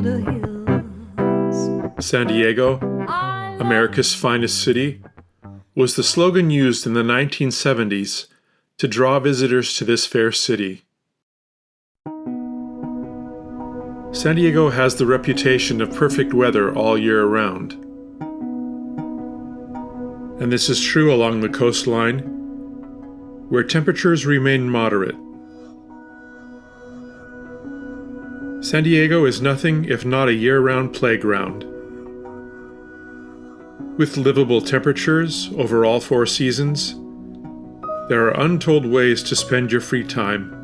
the hills. San Diego, America's finest city, was the slogan used in the 1970s to draw visitors to this fair city. San Diego has the reputation of perfect weather all year round. And this is true along the coastline, where temperatures remain moderate. San Diego is nothing if not a year-round playground. With livable temperatures over all 4 seasons, there are untold ways to spend your free time.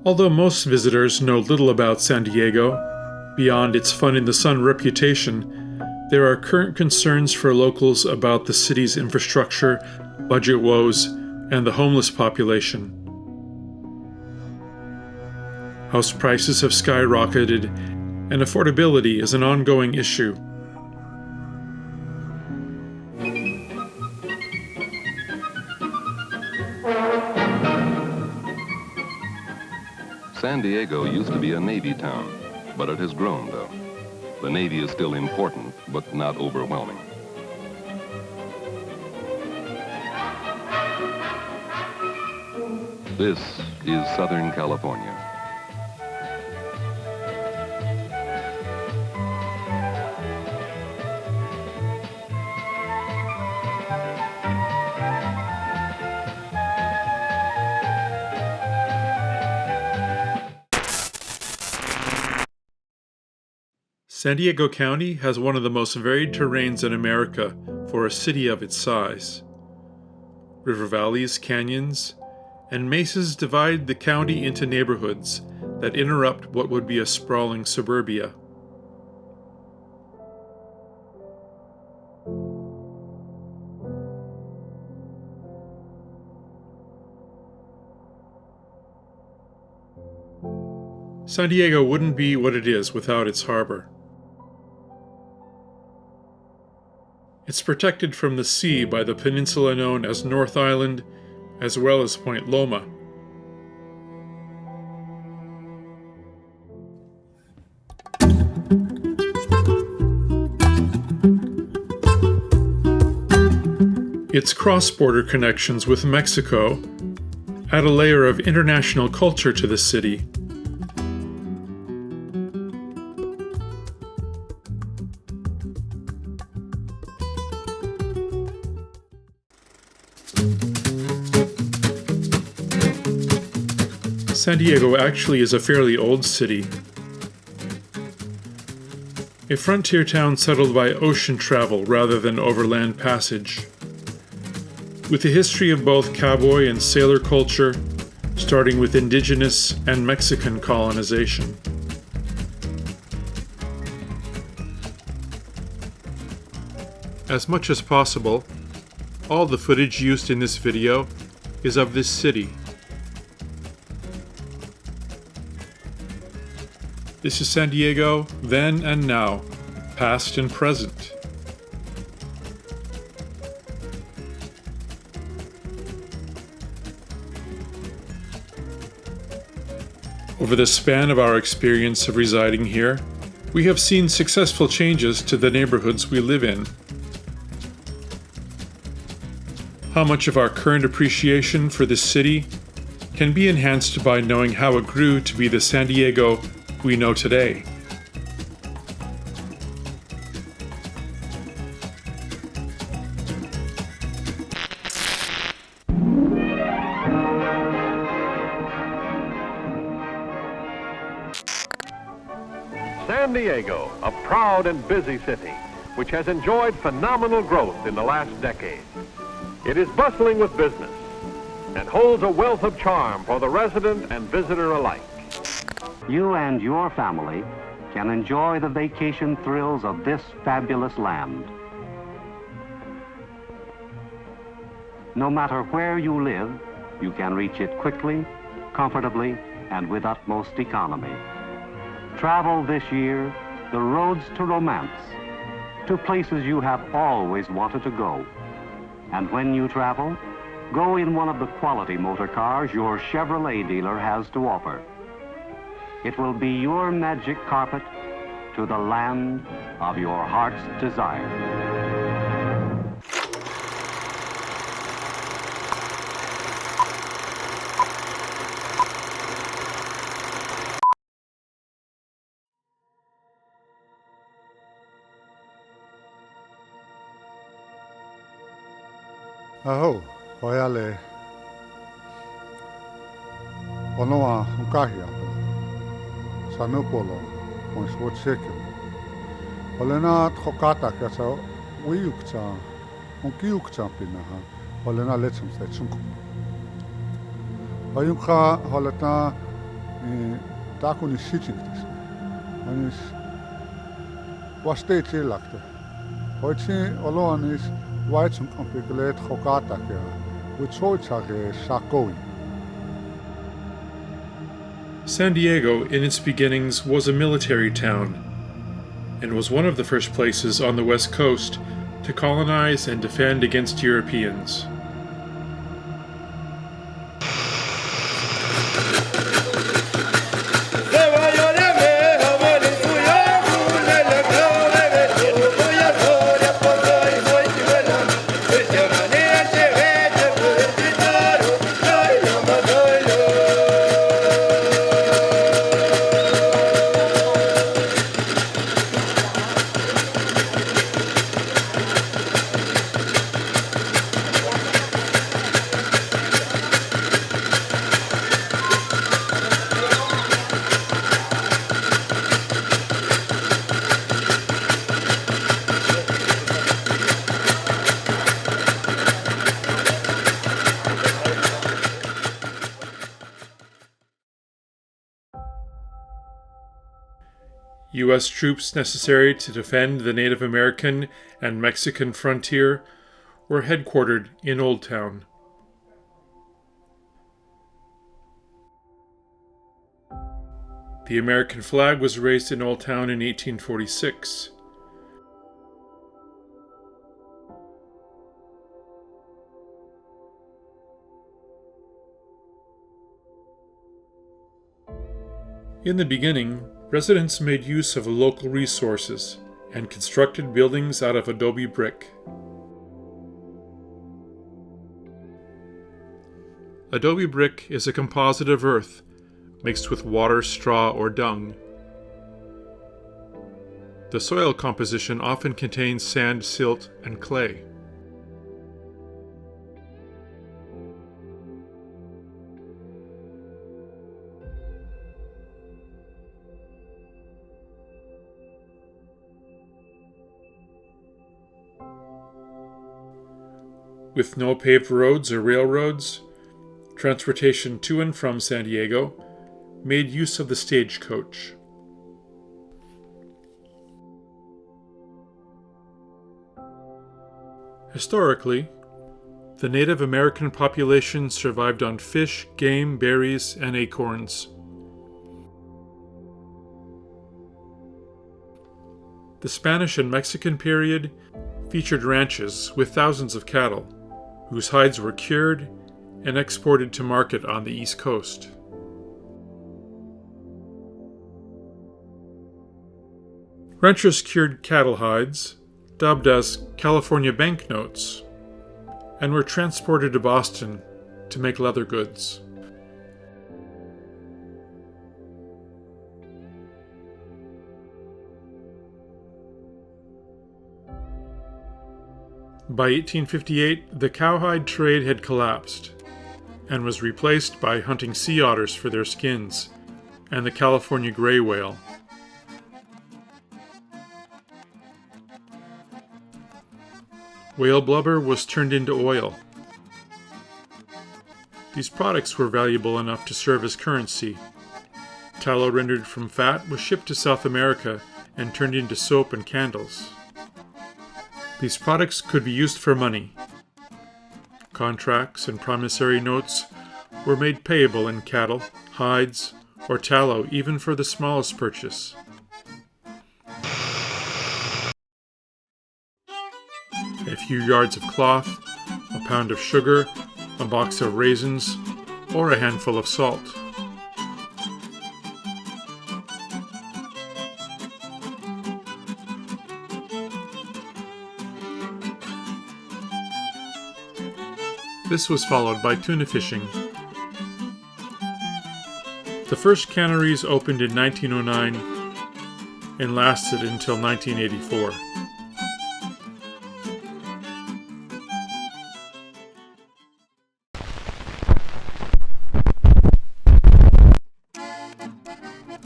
Although most visitors know little about San Diego, beyond its fun-in-the-sun reputation, there are current concerns for locals about the city's infrastructure, budget woes, and the homeless population. House prices have skyrocketed, and affordability is an ongoing issue. San Diego used to be a Navy town, but it has grown, though. The Navy is still important, but not overwhelming. This is Southern California. San Diego County has one of the most varied terrains in America for a city of its size. River valleys, canyons, and mesas divide the county into neighborhoods that interrupt what would be a sprawling suburbia. San Diego wouldn't be what it is without its harbor. It's protected from the sea by the peninsula known as North Island, as well as Point Loma. Its cross-border connections with Mexico add a layer of international culture to the city. San Diego actually is a fairly old city. A frontier town settled by ocean travel rather than overland passage. With a history of both cowboy and sailor culture, starting with indigenous and Mexican colonization. As much as possible, all the footage used in this video is of this city. This is San Diego, then and now, past and present. Over the span of our experience of residing here, we have seen successful changes to the neighborhoods we live in. How much of our current appreciation for this city can be enhanced by knowing how it grew to be the San Diego we know today. San Diego, a proud and busy city, which has enjoyed phenomenal growth in the last decade. It is bustling with business and holds a wealth of charm for the resident and visitor alike. You and your family can enjoy the vacation thrills of this fabulous land. No matter where you live, you can reach it quickly, comfortably, and with utmost economy. Travel this year the roads to romance, to places you have always wanted to go. And when you travel, Go in one of the quality motor cars your Chevrolet dealer has to offer. It will be your magic carpet to the land of your heart's desire. Aho, hoiale. Onoa unkahia. Sanupolo, pois wotsekim. Olena tkokata kasa uyukta, unkiukta pinaha. Olena letsum setsunku. Oyunka holeta takuni sitsiktis. Anis wasteitsi lakte. Hoitsi oloanis Weizung kompikuleet Hokatake, which Hoitzake Sakoi. San Diego, in its beginnings, was a military town, and was one of the first places on the West Coast to colonize and defend against Europeans. U.S. troops necessary to defend the Native American and Mexican frontier were headquartered in Old Town. The American flag was raised in Old Town in 1846. In the beginning, residents made use of local resources and constructed buildings out of adobe brick. Adobe brick is a composite of earth mixed with water, straw, or dung. The soil composition often contains sand, silt, and clay. With no paved roads or railroads, transportation to and from San Diego made use of the stagecoach. Historically, the Native American population survived on fish, game, berries, and acorns. The Spanish and Mexican period featured ranches with thousands of cattle, whose hides were cured and exported to market on the East Coast. Ranchers cured cattle hides, dubbed as California banknotes, and were transported to Boston to make leather goods. By 1858, the cowhide trade had collapsed and was replaced by hunting sea otters for their skins and the California gray whale. Whale blubber was turned into oil. These products were valuable enough to serve as currency. Tallow rendered from fat was shipped to South America and turned into soap and candles. These products could be used for money. Contracts and promissory notes were made payable in cattle, hides, or tallow even for the smallest purchase. A few yards of cloth, a pound of sugar, a box of raisins, or a handful of salt. This was followed by tuna fishing. The first canneries opened in 1909 and lasted until 1984.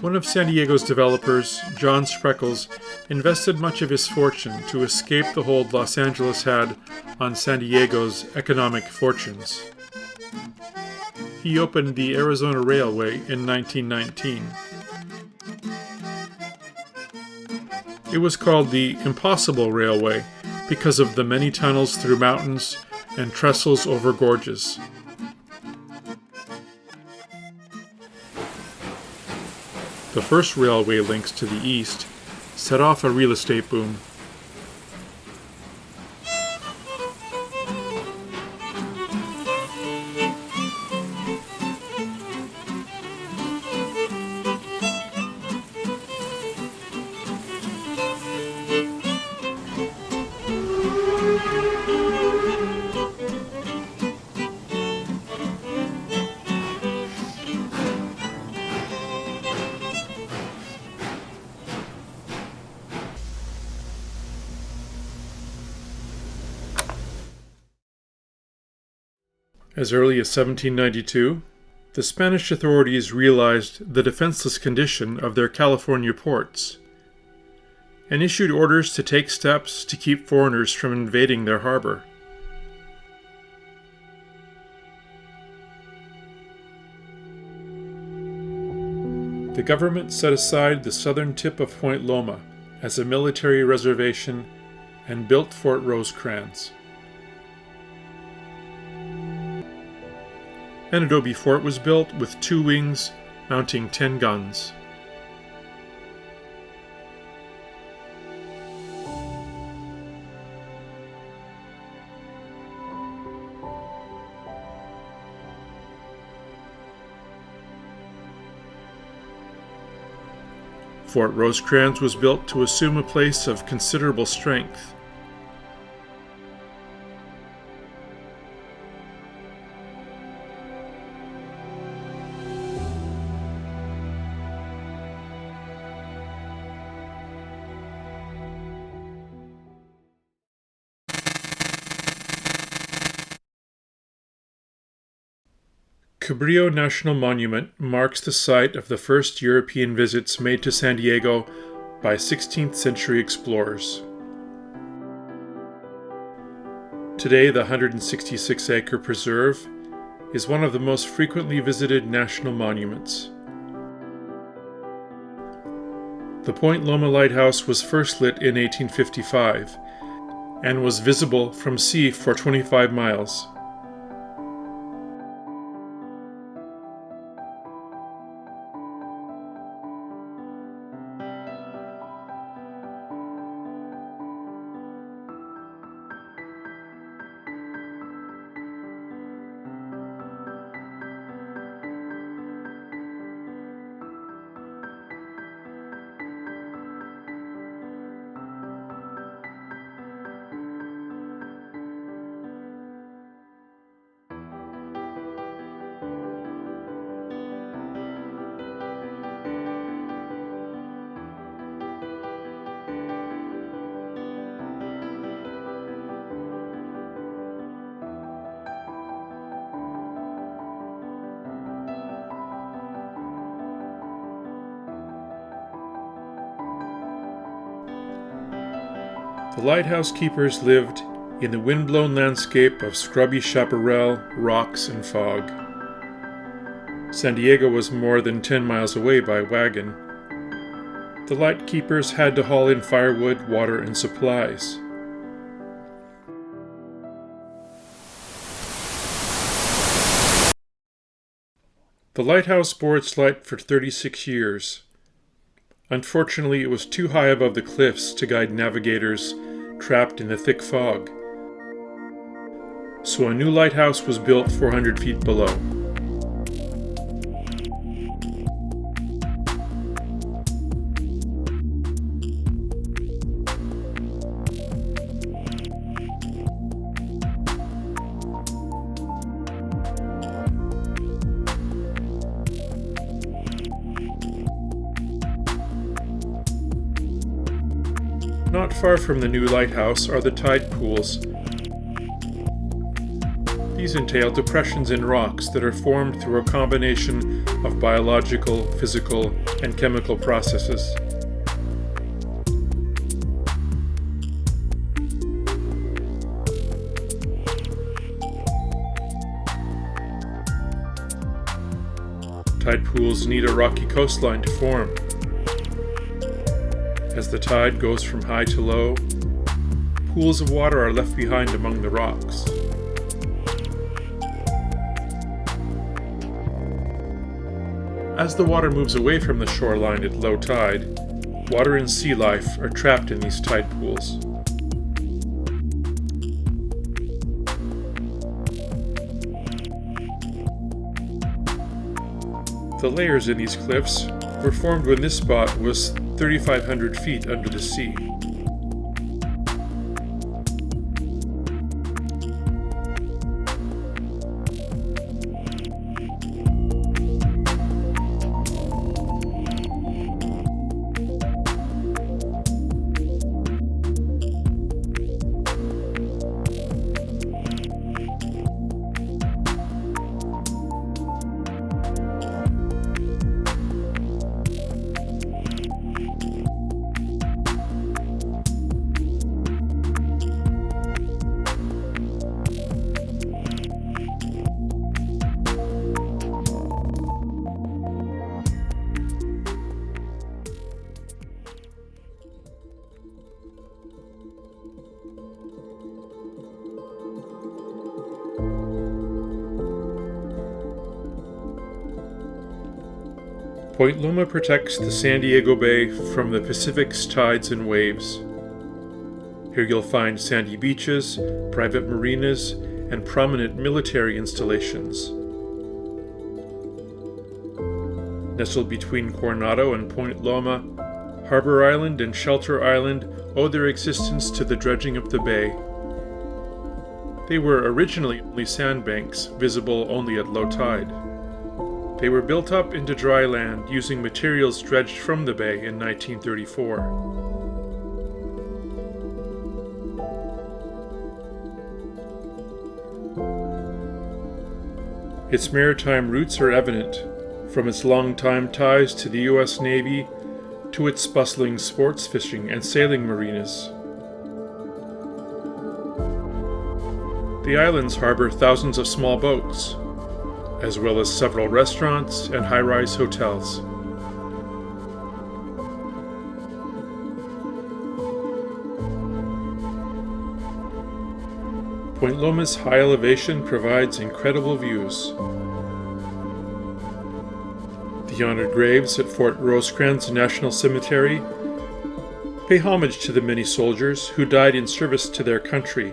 One of San Diego's developers, John Spreckles, invested much of his fortune to escape the hold Los Angeles had on San Diego's economic fortunes. He opened the Arizona Railway in 1919. It was called the Impossible Railway because of the many tunnels through mountains and trestles over gorges. The first railway links to the east set off a real estate boom. As early as 1792, the Spanish authorities realized the defenseless condition of their California ports and issued orders to take steps to keep foreigners from invading their harbor. The government set aside the southern tip of Point Loma as a military reservation and built Fort Rosecrans. An adobe fort was built with 2 wings mounting 10 guns. Fort Rosecrans was built to assume a place of considerable strength. Cabrillo National Monument marks the site of the first European visits made to San Diego by 16th century explorers. Today, the 166-acre preserve is one of the most frequently visited national monuments. The Point Loma Lighthouse was first lit in 1855 and was visible from sea for 25 miles. The lighthouse keepers lived in the windblown landscape of scrubby chaparral, rocks, and fog. San Diego was more than 10 miles away by wagon. The light keepers had to haul in firewood, water, and supplies. The lighthouse bore its light for 36 years. Unfortunately, it was too high above the cliffs to guide navigators trapped in the thick fog. so a new lighthouse was built 400 feet below. Not far from the new lighthouse are the tide pools. These entail depressions in rocks that are formed through a combination of biological, physical, and chemical processes. Tide pools need a rocky coastline to form. As the tide goes from high to low, pools of water are left behind among the rocks. As the water moves away from the shoreline at low tide, water and sea life are trapped in these tide pools. The layers in these cliffs were formed when this spot was 3,500 feet under the sea. Point Loma protects the San Diego Bay from the Pacific's tides and waves. Here you'll find sandy beaches, private marinas, and prominent military installations. Nestled between Coronado and Point Loma, Harbor Island and Shelter Island owe their existence to the dredging of the bay. They were originally only sandbanks, visible only at low tide. They were built up into dry land using materials dredged from the bay in 1934. Its maritime roots are evident, from its long-time ties to the U.S. Navy to its bustling sports fishing and sailing marinas. The islands harbor thousands of small boats, as well as several restaurants and high-rise hotels. Point Loma's high elevation provides incredible views. The honored graves at Fort Rosecrans National Cemetery pay homage to the many soldiers who died in service to their country.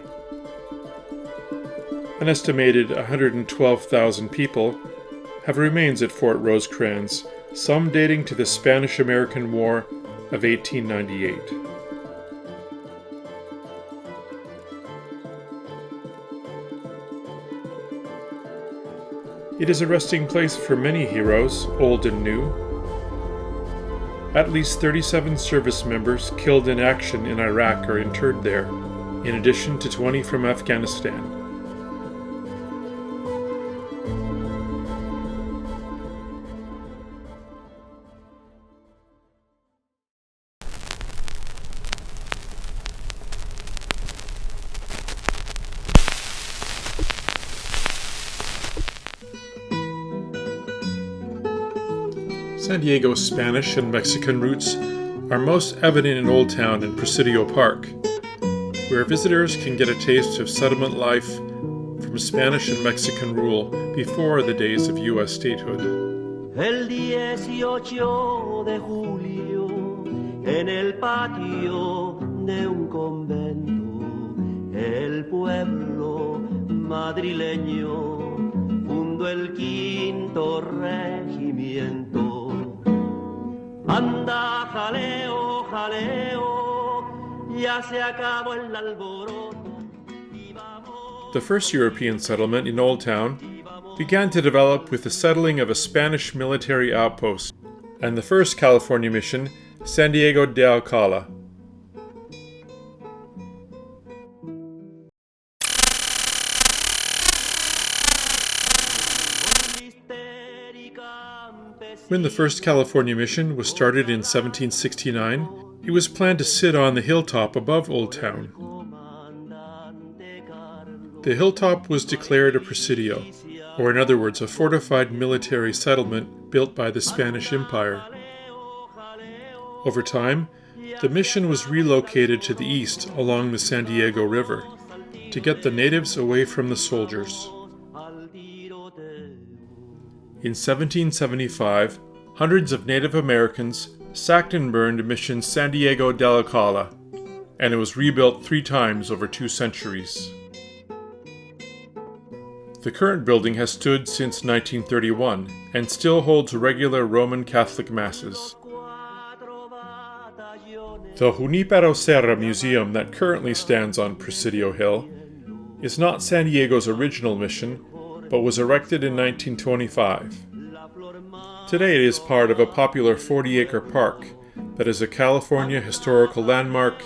An estimated 112,000 people have remains at Fort Rosecrans, some dating to the Spanish-American War of 1898. It is a resting place for many heroes, old and new. At least 37 service members killed in action in Iraq are interred there, in addition to 20 from Afghanistan. San Diego's Spanish and Mexican roots are most evident in Old Town and Presidio Park, where visitors can get a taste of settlement life from Spanish and Mexican rule before the days of U.S. statehood. El 18 de julio, en el patio de un convento, el pueblo madrileño fundó el quinto regimiento. Anda, jaleo, jaleo, ya se acabó el alboroto. The first European settlement in Old Town began to develop with the settling of a Spanish military outpost and the first California mission, San Diego de Alcala. When the first California mission was started in 1769, it was planned to sit on the hilltop above Old Town. The hilltop was declared a presidio, or in other words, a fortified military settlement built by the Spanish Empire. Over time, the mission was relocated to the east along the San Diego River to get the natives away from the soldiers. In 1775, hundreds of Native Americans sacked and burned Mission San Diego de Alcala, and it was rebuilt 3 times over 2 centuries. The current building has stood since 1931 and still holds regular Roman Catholic Masses. The Junipero Serra Museum that currently stands on Presidio Hill is not San Diego's original mission, but was erected in 1925. Today it is part of a popular 40-acre park that is a California historical landmark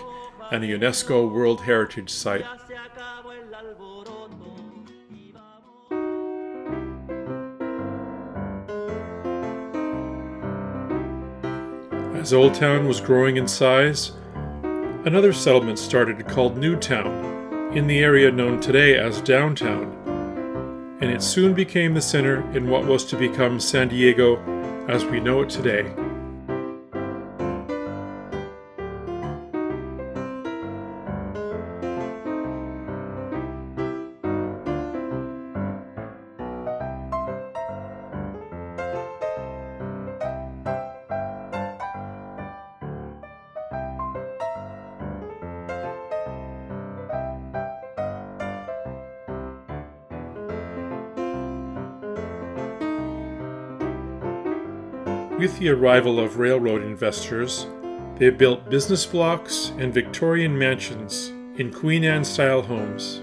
and a UNESCO World Heritage Site. As Old Town was growing in size, another settlement started called New Town, in the area known today as Downtown, and it soon became the center in what was to become San Diego as we know it today. With the arrival of railroad investors, they built business blocks and Victorian mansions in Queen Anne-style homes.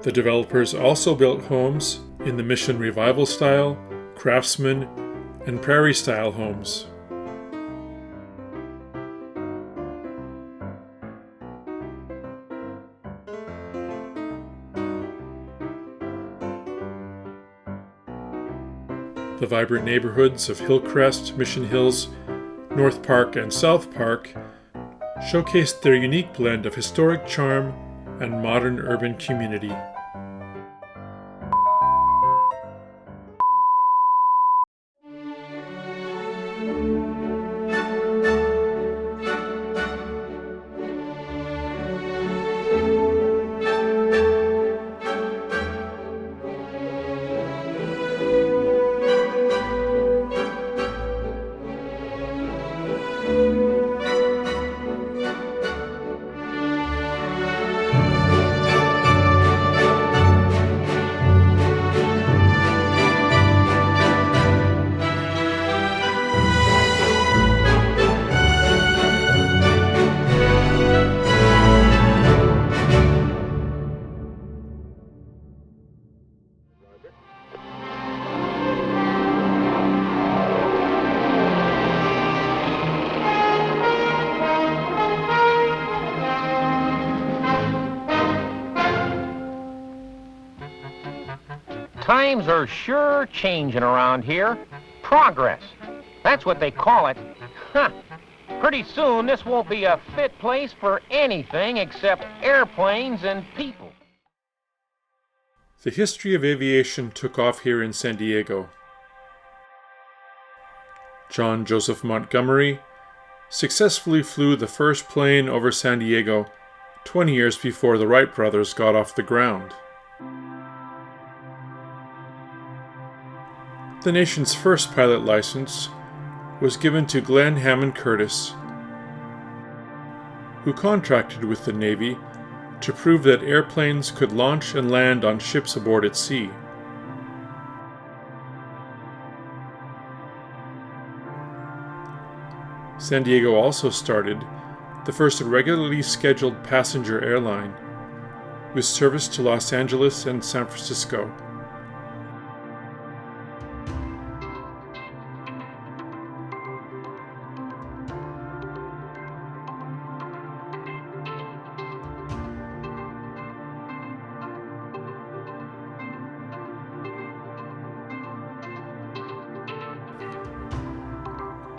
The developers also built homes in the Mission Revival style, Craftsman, and Prairie style homes. The vibrant neighborhoods of Hillcrest, Mission Hills, North Park, and South Park showcased their unique blend of historic charm and modern urban community. Times are sure changing around here. Progress. That's what they call it. Huh. Pretty soon, this won't be a fit place for anything except airplanes and people. The history of aviation took off here in San Diego. John Joseph Montgomery successfully flew the first plane over San Diego 20 years before the Wright brothers got off the ground. The nation's first pilot license was given to Glenn Hammond Curtis, who contracted with the Navy to prove that airplanes could launch and land on ships aboard at sea. San Diego also started the first regularly scheduled passenger airline, with service to Los Angeles and San Francisco.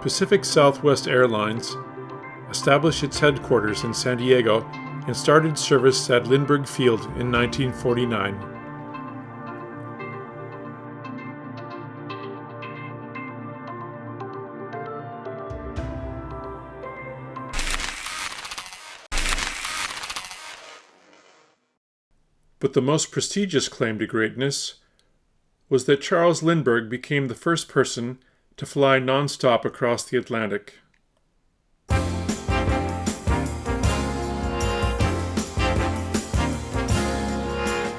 Pacific Southwest Airlines established its headquarters in San Diego and started service at Lindbergh Field in 1949. But the most prestigious claim to greatness was that Charles Lindbergh became the first person to fly non-stop across the Atlantic.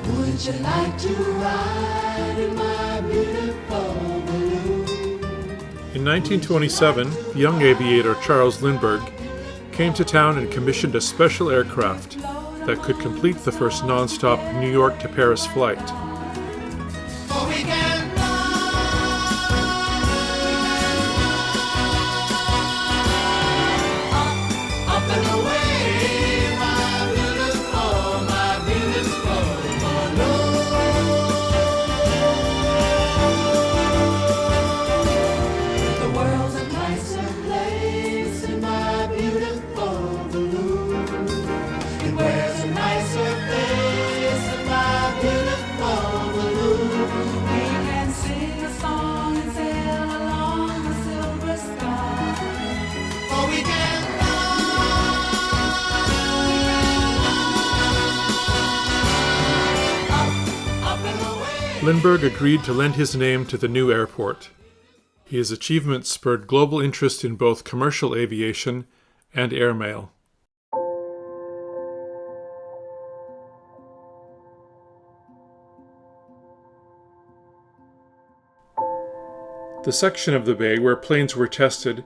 Would you like to ride in my beautiful balloon? In 1927, young aviator Charles Lindbergh came to town and commissioned a special aircraft that could complete the first non-stop New York to Paris flight. For we can fly up and away, my beautiful balloon. The world's a nicer place in my beautiful balloon. It wears a nicer face in my beautiful balloon. We can sing a song and sail along the silver sky. Or we can fly up and away. Lindbergh agreed to lend his name to the new airport. His achievements spurred global interest in both commercial aviation and airmail. The section of the bay where planes were tested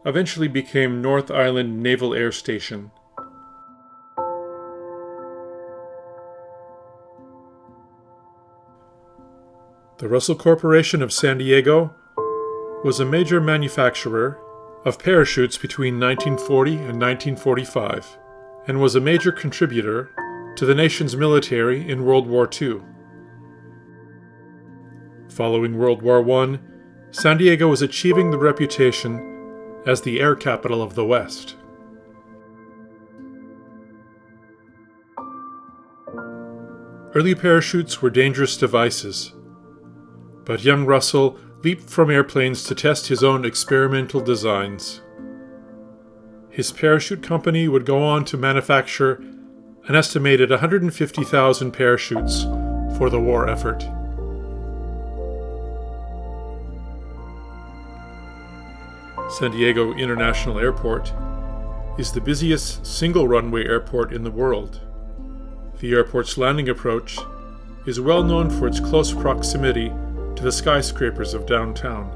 eventually became North Island Naval Air Station. The Russell Corporation of San Diego was a major manufacturer of parachutes between 1940 and 1945, and was a major contributor to the nation's military in World War II. Following World War I, San Diego was achieving the reputation as the air capital of the West. Early parachutes were dangerous devices, but young Russell leaped from airplanes to test his own experimental designs. His parachute company would go on to manufacture an estimated 150,000 parachutes for the war effort. San Diego International Airport is the busiest single-runway airport in the world. The airport's landing approach is well known for its close proximity to the skyscrapers of downtown.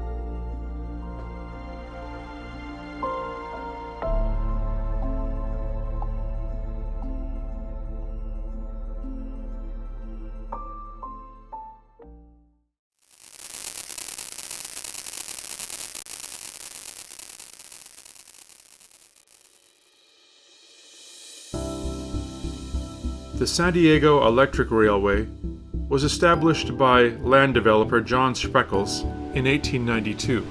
The San Diego Electric Railway was established by land developer John Spreckels in 1892.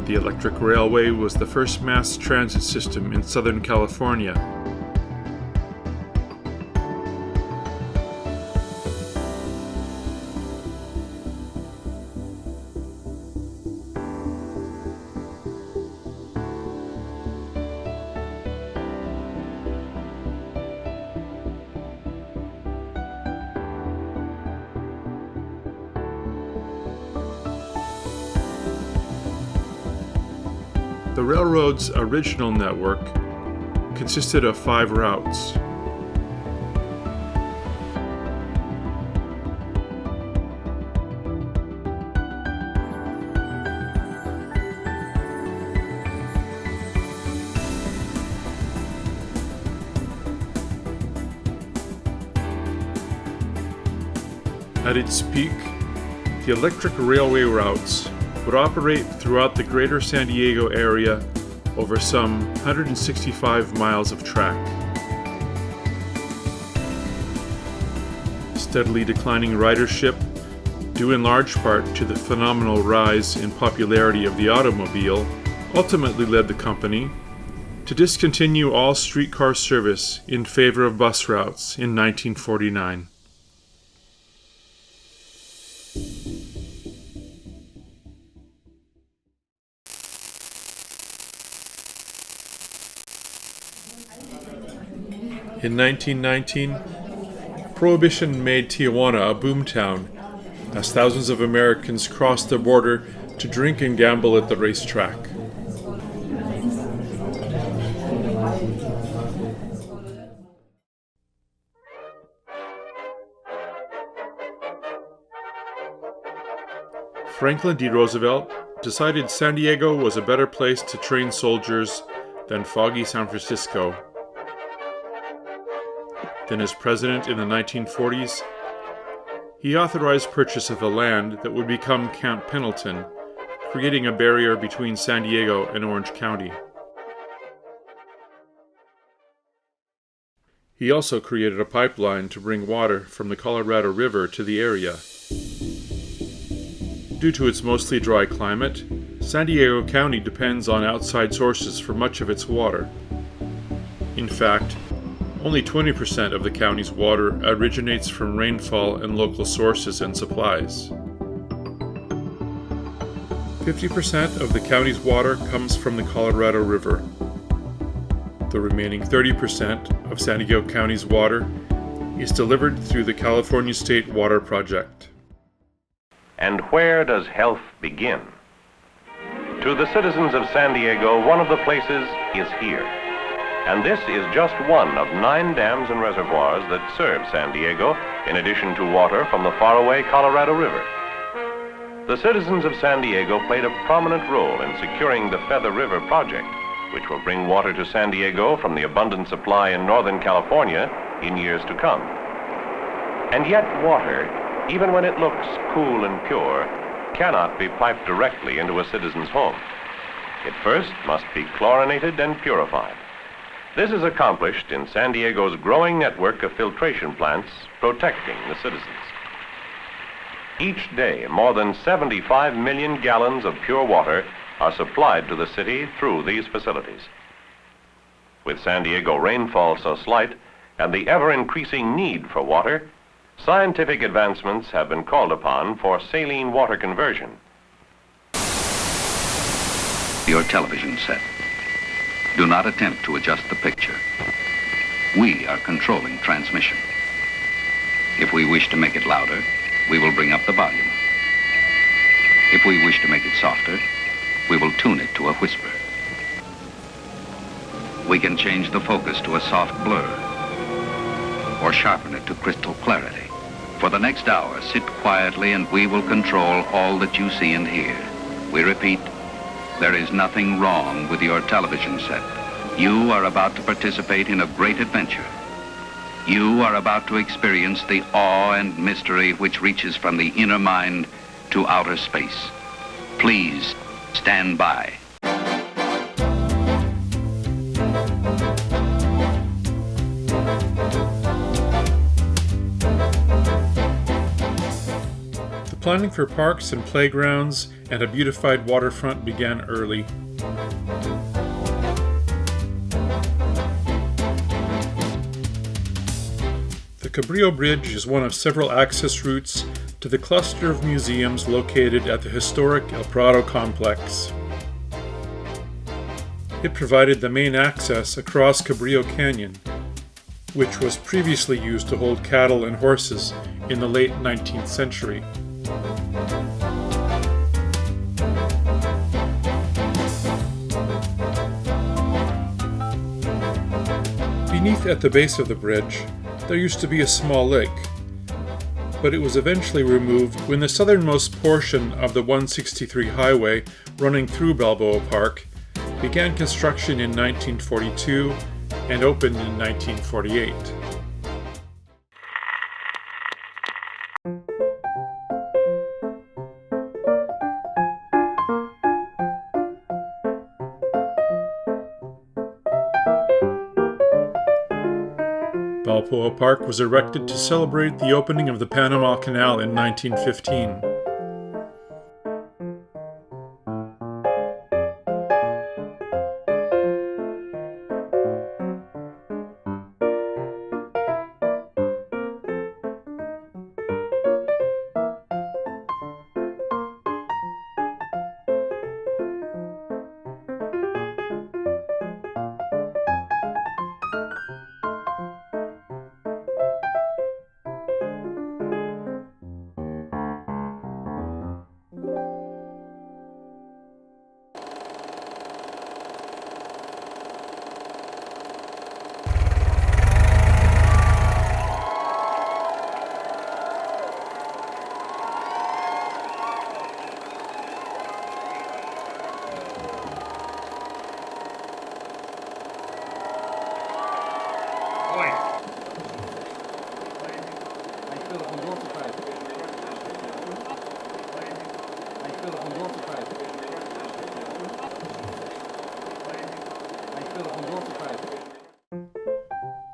The electric railway was the first mass transit system in Southern California. The railroad's original network consisted of 5 routes. At its peak, the electric railway routes would operate throughout the greater San Diego area over some 165 miles of track. Steadily declining ridership, due in large part to the phenomenal rise in popularity of the automobile, ultimately led the company to discontinue all streetcar service in favor of bus routes in 1949. In 1919, Prohibition made Tijuana a boomtown as thousands of Americans crossed the border to drink and gamble at the racetrack. Franklin D. Roosevelt decided San Diego was a better place to train soldiers than foggy San Francisco. Then, as president in the 1940s, he authorized purchase of the land that would become Camp Pendleton, creating a barrier between San Diego and Orange County. He also created a pipeline to bring water from the Colorado River to the area. Due to its mostly dry climate, San Diego County depends on outside sources for much of its water. In fact, only 20% of the county's water originates from rainfall and local sources and supplies. 50% of the county's water comes from the Colorado River. The remaining 30% of San Diego County's water is delivered through the California State Water Project. And where does health begin? To the citizens of San Diego, one of the places is here. And this is just one of 9 dams and reservoirs that serve San Diego, in addition to water from the faraway Colorado River. The citizens of San Diego played a prominent role in securing the Feather River project, which will bring water to San Diego from the abundant supply in Northern California in years to come. And yet water, even when it looks cool and pure, cannot be piped directly into a citizen's home. It first must be chlorinated and purified. This is accomplished in San Diego's growing network of filtration plants protecting the citizens. Each day, more than 75 million gallons of pure water are supplied to the city through these facilities. With San Diego rainfall so slight and the ever-increasing need for water, scientific advancements have been called upon for saline water conversion. Your television set. Do not attempt to adjust the picture. We are controlling transmission. If we wish to make it louder, we will bring up the volume. If we wish to make it softer, we will tune it to a whisper. We can change the focus to a soft blur or sharpen it to crystal clarity. For the next hour, sit quietly and we will control all that you see and hear. We repeat, there is nothing wrong with your television set. You are about to participate in a great adventure. You are about to experience the awe and mystery which reaches from the inner mind to outer space. Please stand by. The planning for parks and playgrounds and a beautified waterfront began early. The Cabrillo Bridge is one of several access routes to the cluster of museums located at the historic El Prado complex. It provided the main access across Cabrillo Canyon, which was previously used to hold cattle and horses in the late 19th century. Beneath at the base of the bridge, there used to be a small lake, but it was eventually removed when the southernmost portion of the 163 highway running through Balboa Park began construction in 1942 and opened in 1948. Balboa Park was erected to celebrate the opening of the Panama Canal in 1915.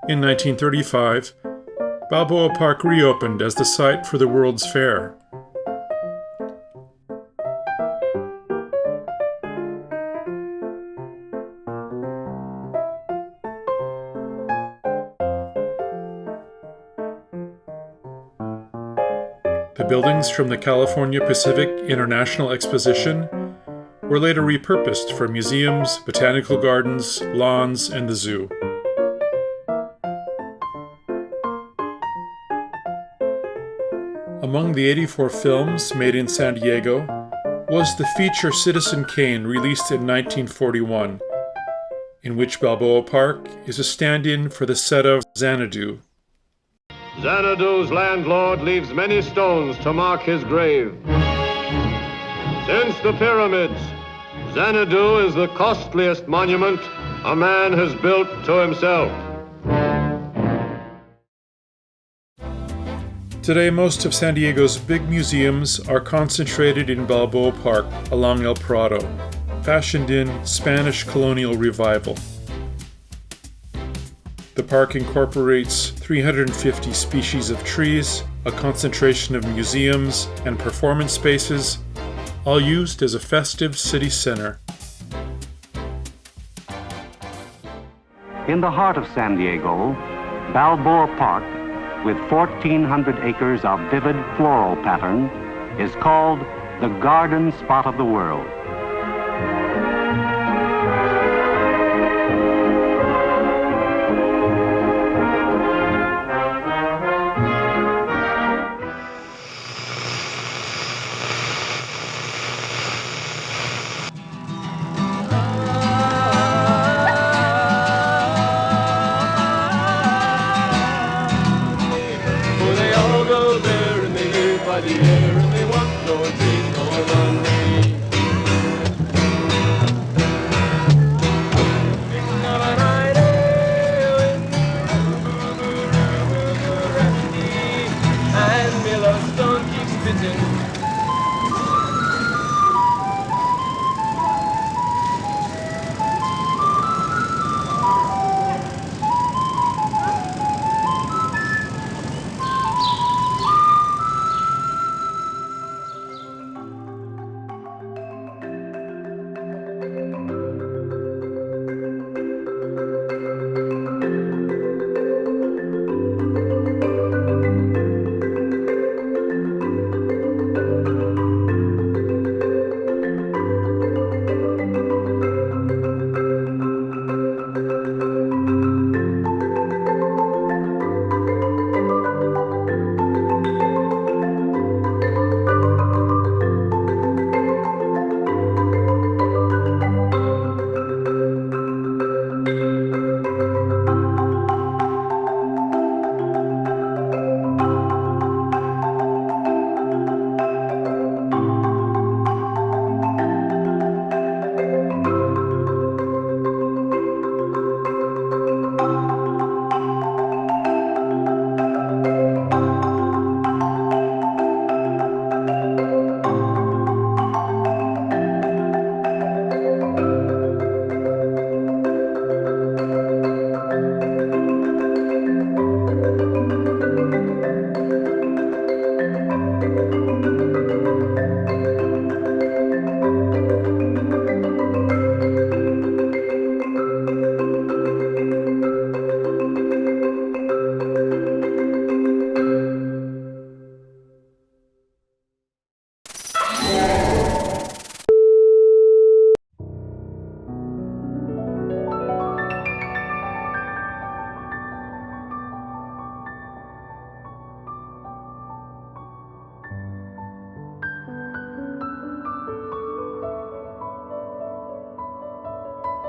In 1935, Balboa Park reopened as the site for the World's Fair. The buildings from the California Pacific International Exposition were later repurposed for museums, botanical gardens, lawns, and the zoo. Among the 84 films made in San Diego was the feature Citizen Kane, released in 1941, in which Balboa Park is a stand-in for the set of Xanadu. Xanadu's landlord leaves many stones to mark his grave. Since the pyramids, Xanadu is the costliest monument a man has built to himself. Today, most of San Diego's big museums are concentrated in Balboa Park along El Prado, fashioned in Spanish colonial revival. The park incorporates 350 species of trees, a concentration of museums and performance spaces, all used as a festive city center. In the heart of San Diego, Balboa Park, with 1,400 acres of vivid floral pattern, is called the garden spot of the world.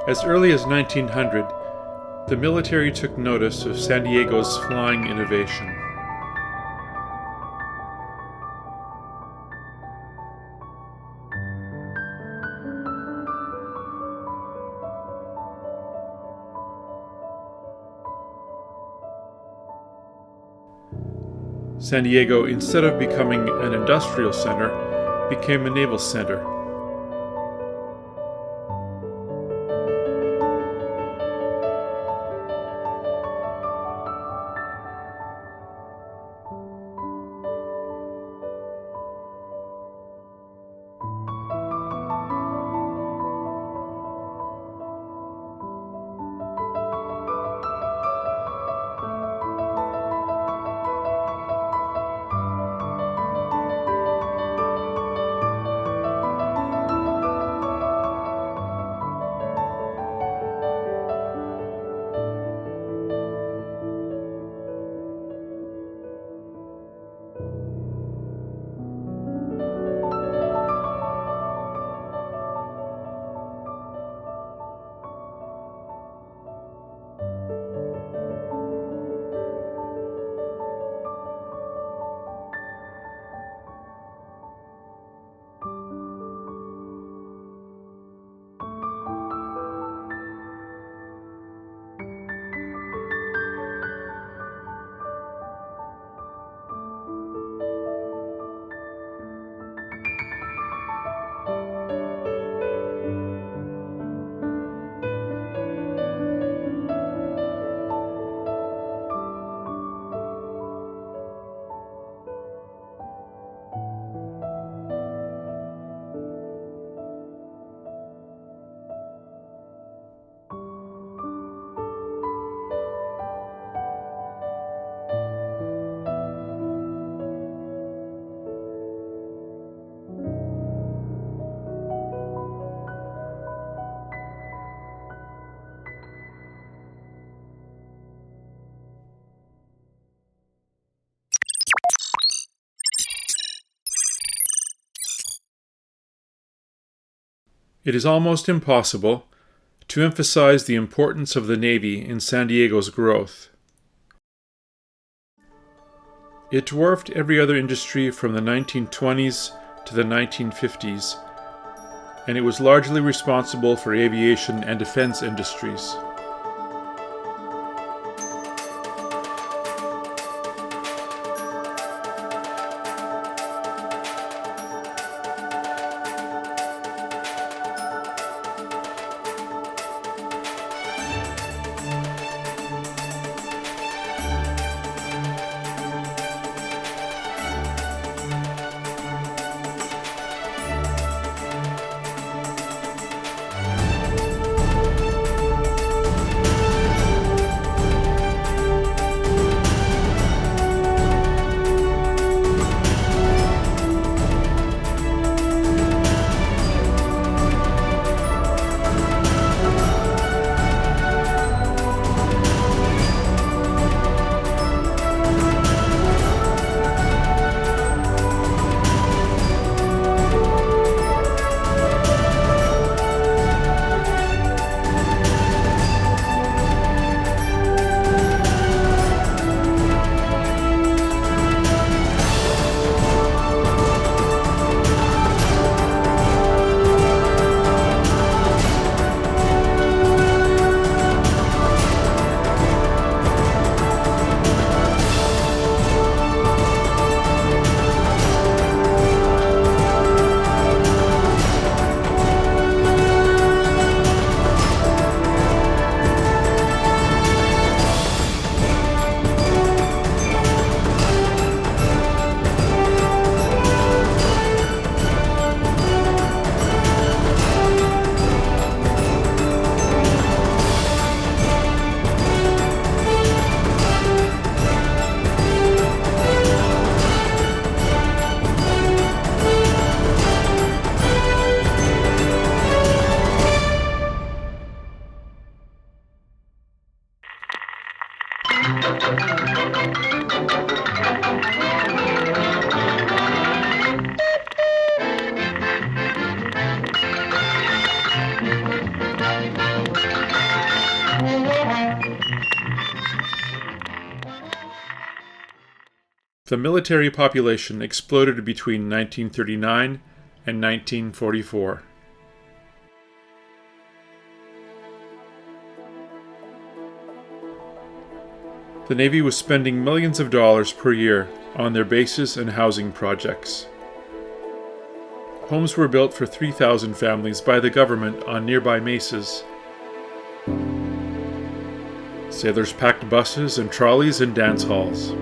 As early as 1900, the military took notice of San Diego's flying innovation. San Diego, instead of becoming an industrial center, became a naval center. It is almost impossible to emphasize the importance of the Navy in San Diego's growth. It dwarfed every other industry from the 1920s to the 1950s, and it was largely responsible for aviation and defense industries. The military population exploded between 1939 and 1944. The Navy was spending millions of dollars per year on their bases and housing projects. Homes were built for 3,000 families by the government on nearby mesas. Sailors packed buses and trolleys in dance halls.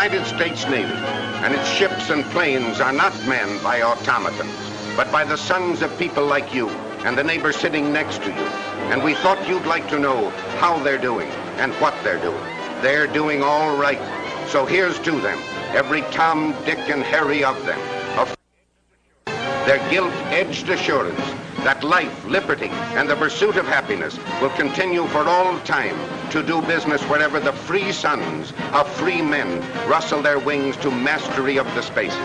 United States Navy, and its ships and planes are not manned by automatons, but by the sons of people like you and the neighbor sitting next to you. And we thought you'd like to know how they're doing and what they're doing. They're doing all right. So here's to them, every Tom, Dick, and Harry of them. Their gilt-edged assurance that life, liberty, and the pursuit of happiness will continue for all time to do business wherever the free sons of free men rustle their wings to mastery of the spaces.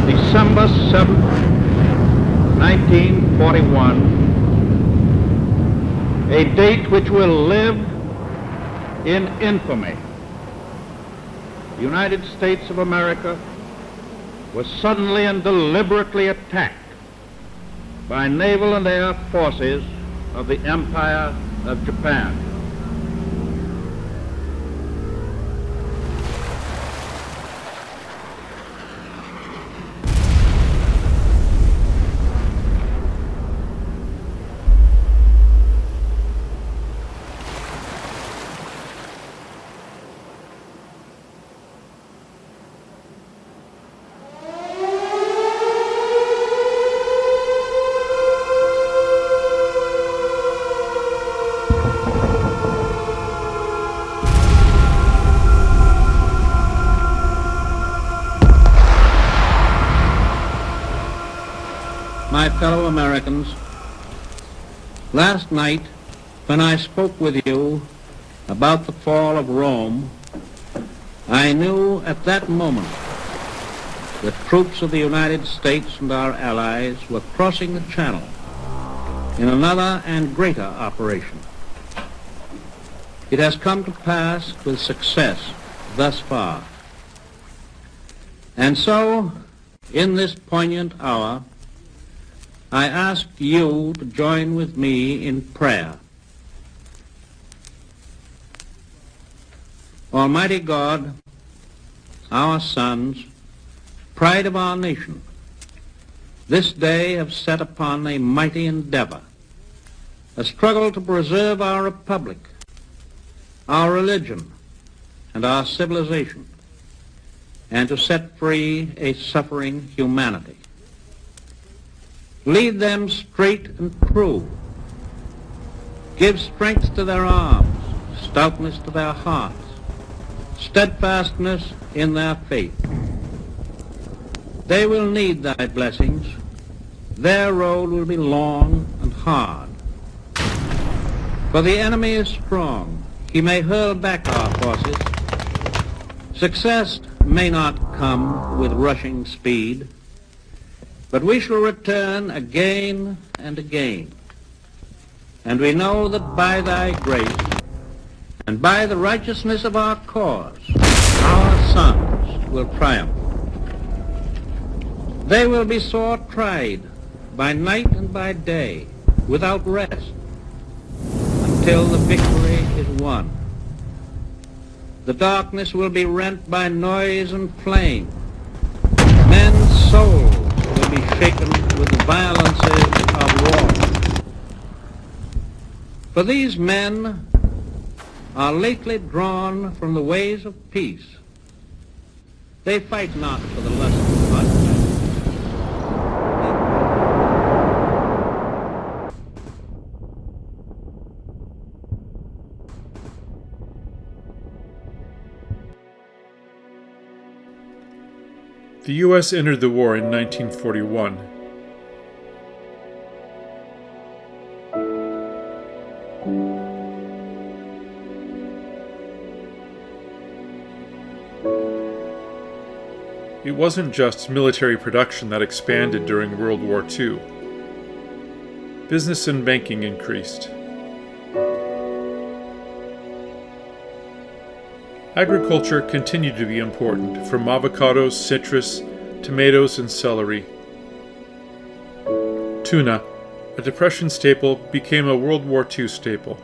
December 7th, 1941, a date which will live in infamy. The United States of America was suddenly and deliberately attacked by naval and air forces of the Empire of Japan. My fellow Americans, last night when I spoke with you about the fall of Rome, I knew at that moment that troops of the United States and our allies were crossing the Channel in another and greater operation. It has come to pass with success thus far. And so, in this poignant hour, I ask you to join with me in prayer. Almighty God, our sons, pride of our nation, this day have set upon a mighty endeavor, a struggle to preserve our republic, our religion, and our civilization, and to set free a suffering humanity. Lead them straight and true. Give strength to their arms, stoutness to their hearts, steadfastness in their faith. They will need thy blessings. Their road will be long and hard. For the enemy is strong. He may hurl back our forces. Success may not come with rushing speed, but we shall return again and again. And we know that by thy grace and by the righteousness of our cause, our sons will triumph. They will be sore tried by night and by day, without rest, until the victory is won. The darkness will be rent by noise and flame. Men's souls will be shaken with the violences of war. For these men are lately drawn from the ways of peace. They fight not for the lust of blood. The U.S. entered the war in 1941. It wasn't just military production that expanded during World War II. Business and banking increased. Agriculture continued to be important, from avocados, citrus, tomatoes, and celery. Tuna, a Depression staple, became a World War II staple.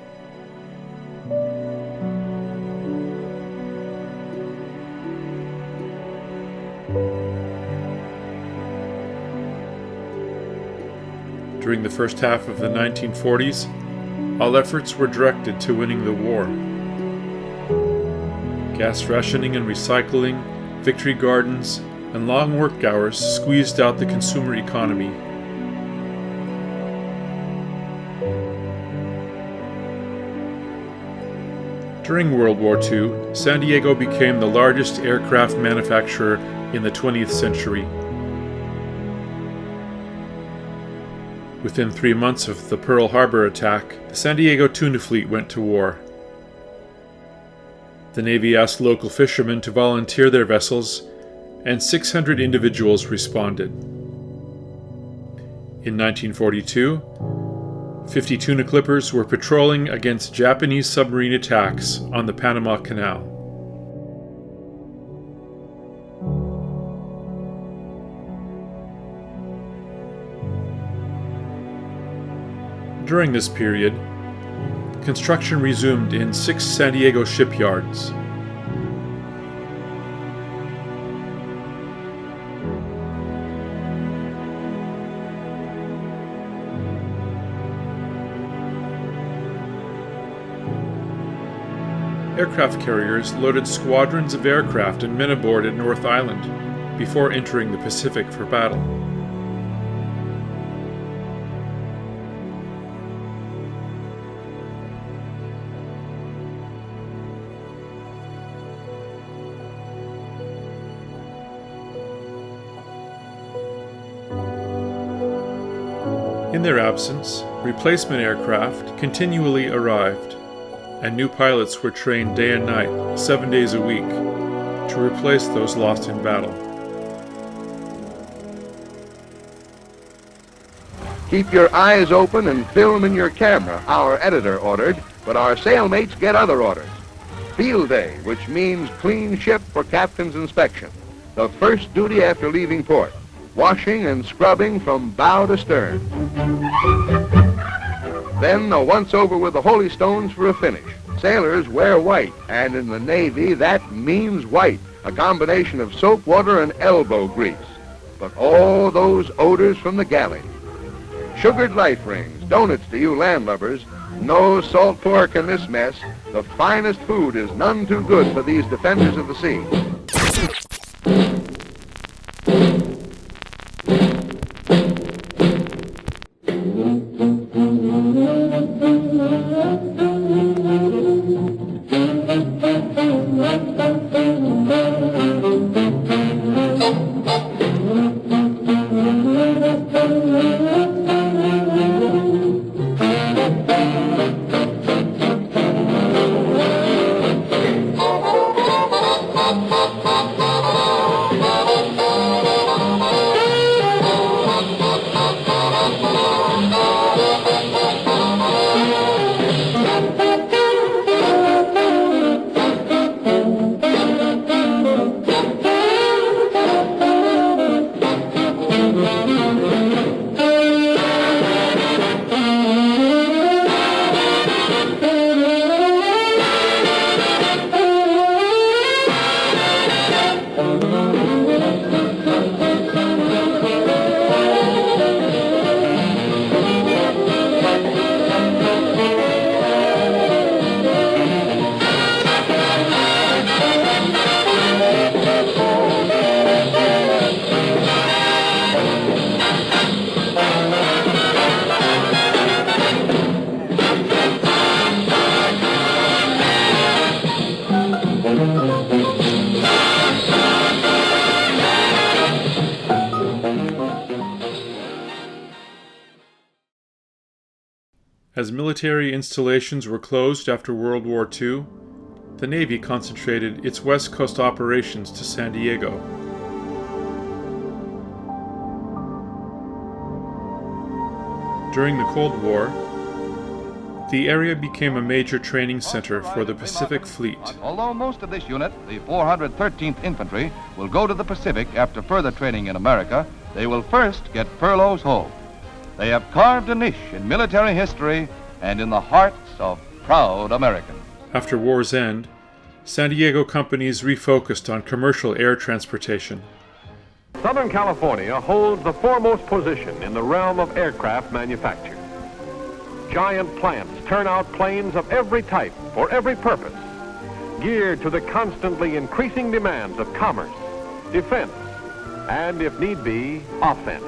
During the first half of the 1940s, all efforts were directed to winning the war. Gas rationing and recycling, victory gardens, and long work hours squeezed out the consumer economy. During World War II, San Diego became the largest aircraft manufacturer in the 20th century. Within 3 months of the Pearl Harbor attack, the San Diego tuna fleet went to war. The Navy asked local fishermen to volunteer their vessels, and 600 individuals responded. In 1942, 50 tuna clippers were patrolling against Japanese submarine attacks on the Panama Canal. During this period, construction resumed in 6 San Diego shipyards. Aircraft carriers loaded squadrons of aircraft and men aboard at North Island before entering the Pacific for battle. In their absence, replacement aircraft continually arrived, and new pilots were trained day and night, 7 days a week, to replace those lost in battle. Keep your eyes open and film in your camera, our editor ordered, but our sailmates get other orders. Field day, which means clean ship for captain's inspection. The first duty after leaving port. Washing and scrubbing from bow to stern. Then a once-over with the holy stones for a finish. Sailors wear white, and in the Navy that means white, a combination of soap water and elbow grease. But all those odors from the galley. Sugared life rings, donuts to you landlubbers. No salt pork in this mess. The finest food is none too good for these defenders of the sea. As military installations were closed after World War II, the Navy concentrated its West Coast operations to San Diego. During the Cold War, the area became a major training center for the Pacific Fleet. Although most of this unit, the 413th Infantry, will go to the Pacific after further training in America, they will first get furloughs home. They have carved a niche in military history and in the hearts of proud Americans. After war's end, San Diego companies refocused on commercial air transportation. Southern California holds the foremost position in the realm of aircraft manufacture. Giant plants turn out planes of every type for every purpose, geared to the constantly increasing demands of commerce, defense, and, if need be, offense.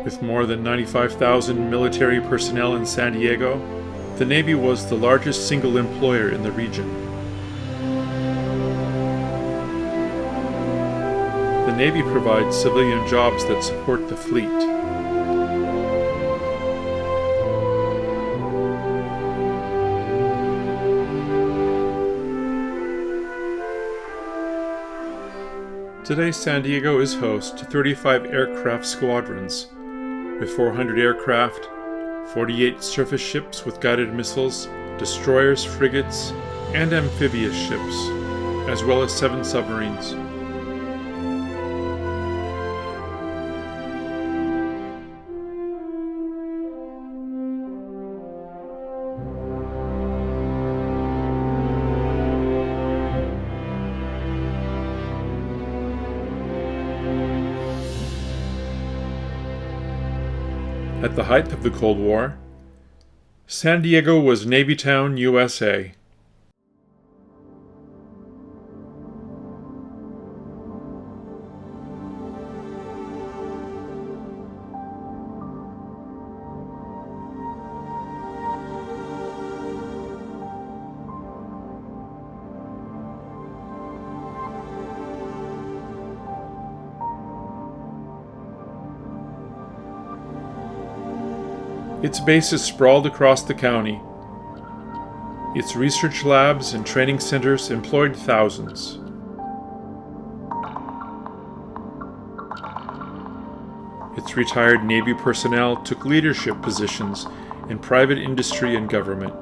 With more than 95,000 military personnel in San Diego, the Navy was the largest single employer in the region. The Navy provides civilian jobs that support the fleet. Today, San Diego is host to 35 aircraft squadrons, with 400 aircraft, 48 surface ships with guided missiles, destroyers, frigates, and amphibious ships, as well as 7 submarines. At the height of the Cold War, San Diego was Navytown, USA. Its bases sprawled across the county, Its research labs and training centers employed thousands. Its retired Navy personnel took leadership positions in private industry and government.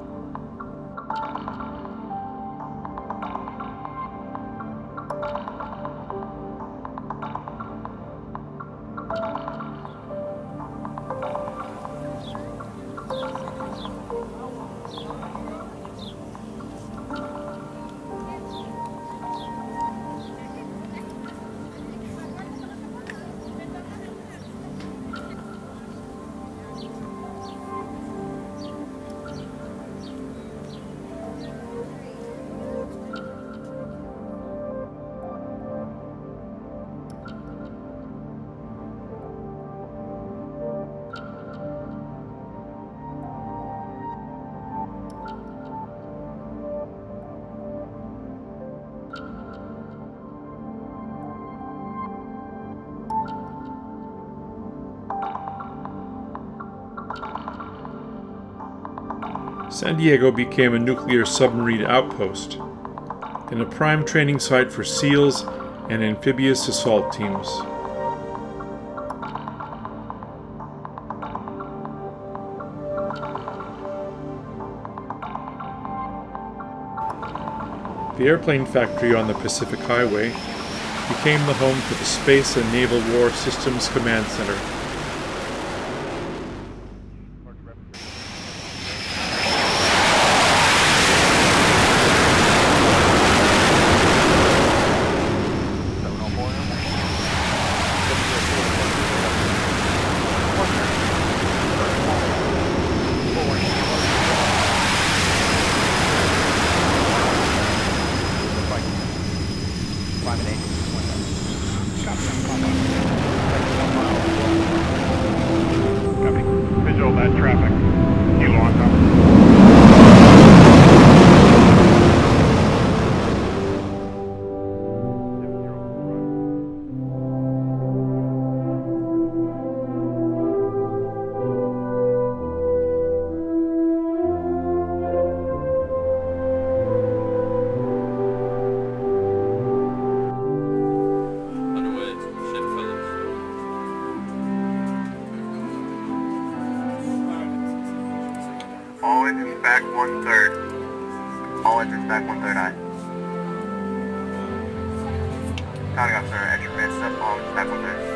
San Diego became a nuclear submarine outpost and a prime training site for SEALs and amphibious assault teams. The airplane factory on the Pacific Highway became the home for the Space and Naval War Systems Command Center. Visual that traffic. Kilo on top. All engines back 1/3. All engines back 1/3 aye. Counting up, sir. Entry man, step all engines back 1/3.